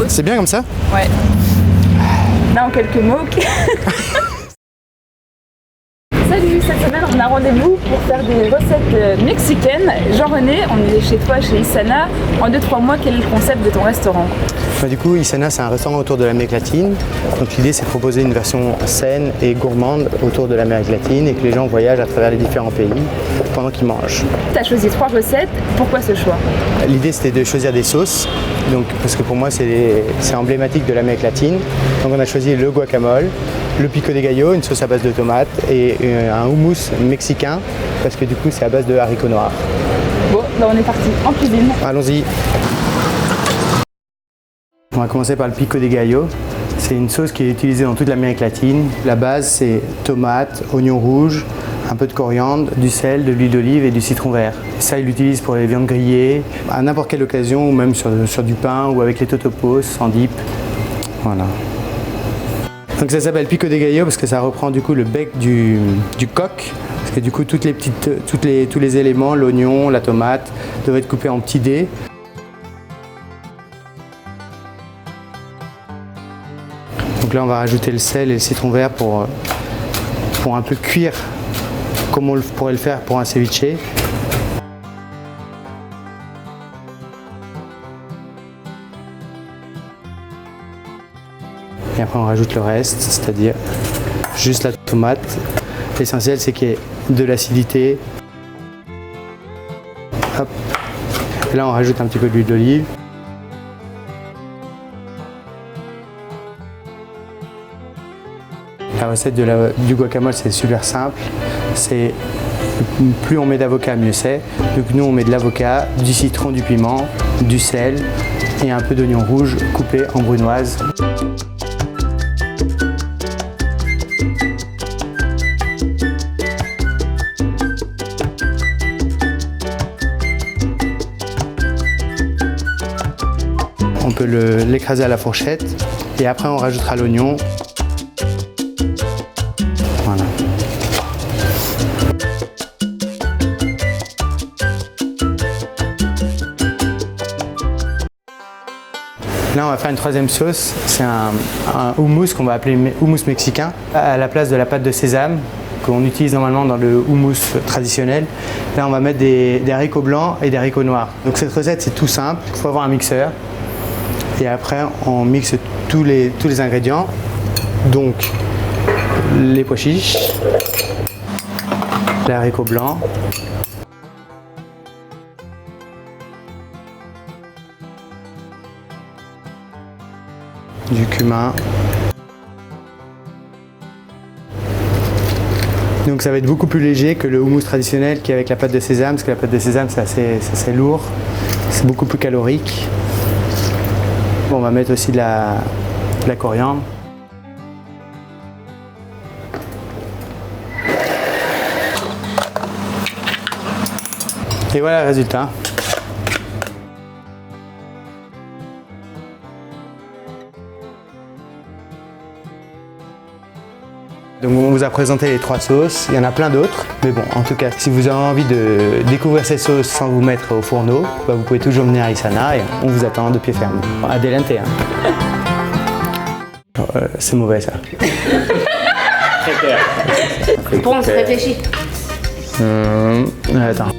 C'est bien comme ça? Ouais. Là, en quelques mots. Salut, cette semaine on a rendez-vous pour faire des recettes mexicaines. Jean-René, on est chez toi, chez Isana. En 2-3 mois, quel est le concept de ton restaurant? Du coup, Isana, c'est un restaurant autour de l'Amérique latine. Donc l'idée, c'est de proposer une version saine et gourmande autour de l'Amérique latine et que les gens voyagent à travers les différents pays pendant qu'ils mangent. Tu as choisi 3 recettes. Pourquoi ce choix? L'idée, c'était de choisir des sauces, donc, parce que pour moi, c'est emblématique de l'Amérique latine. Donc on a choisi le guacamole, le pico de gallo, une sauce à base de tomates, et un houmous mexicain, parce que du coup, c'est à base de haricots noirs. Bon, ben on est parti en cuisine. Allons-y. On va commencer par le pico de gallo. C'est une sauce qui est utilisée dans toute l'Amérique latine. La base, c'est tomates, oignons rouges, un peu de coriandre, du sel, de l'huile d'olive et du citron vert. Et ça, il l'utilise pour les viandes grillées, à n'importe quelle occasion, ou même sur du pain ou avec les totopos, en dip. Voilà. Donc ça s'appelle pico de gallo parce que ça reprend du coup le bec du coq. Parce que du coup, tous les éléments, l'oignon, la tomate, doivent être coupés en petits dés. Donc là, on va rajouter le sel et le citron vert pour un peu cuire comme on pourrait le faire pour un ceviche. Et après, on rajoute le reste, c'est-à-dire juste la tomate. L'essentiel, c'est qu'il y ait de l'acidité. Hop. Et là, on rajoute un petit peu d'huile d'olive. La recette du guacamole, c'est super simple. C'est plus on met d'avocat, mieux c'est. Donc nous, on met de l'avocat, du citron, du piment, du sel et un peu d'oignon rouge coupé en brunoise. On peut l'écraser à la fourchette et après on rajoutera l'oignon. Voilà. Là, on va faire une troisième sauce. C'est un houmous qu'on va appeler houmous mexicain à la place de la pâte de sésame qu'on utilise normalement dans le houmous traditionnel. Là, on va mettre des haricots blancs et des haricots noirs. Donc cette recette, c'est tout simple. Il faut avoir un mixeur. Et après, on mixe tous les ingrédients. Donc, les pois chiches, les haricots blancs, du cumin. Donc ça va être beaucoup plus léger que le houmous traditionnel qui est avec la pâte de sésame, parce que la pâte de sésame c'est assez lourd, c'est beaucoup plus calorique. Bon, on va mettre aussi de la coriandre. Et voilà le résultat. Donc on vous a présenté les 3 sauces, il y en a plein d'autres, mais bon, en tout cas, si vous avez envie de découvrir ces sauces sans vous mettre au fourneau, bah vous pouvez toujours venir à Isana et on vous attend de pied ferme. Adelante, hein. C'est mauvais ça. Bon, on se réfléchit. Attends.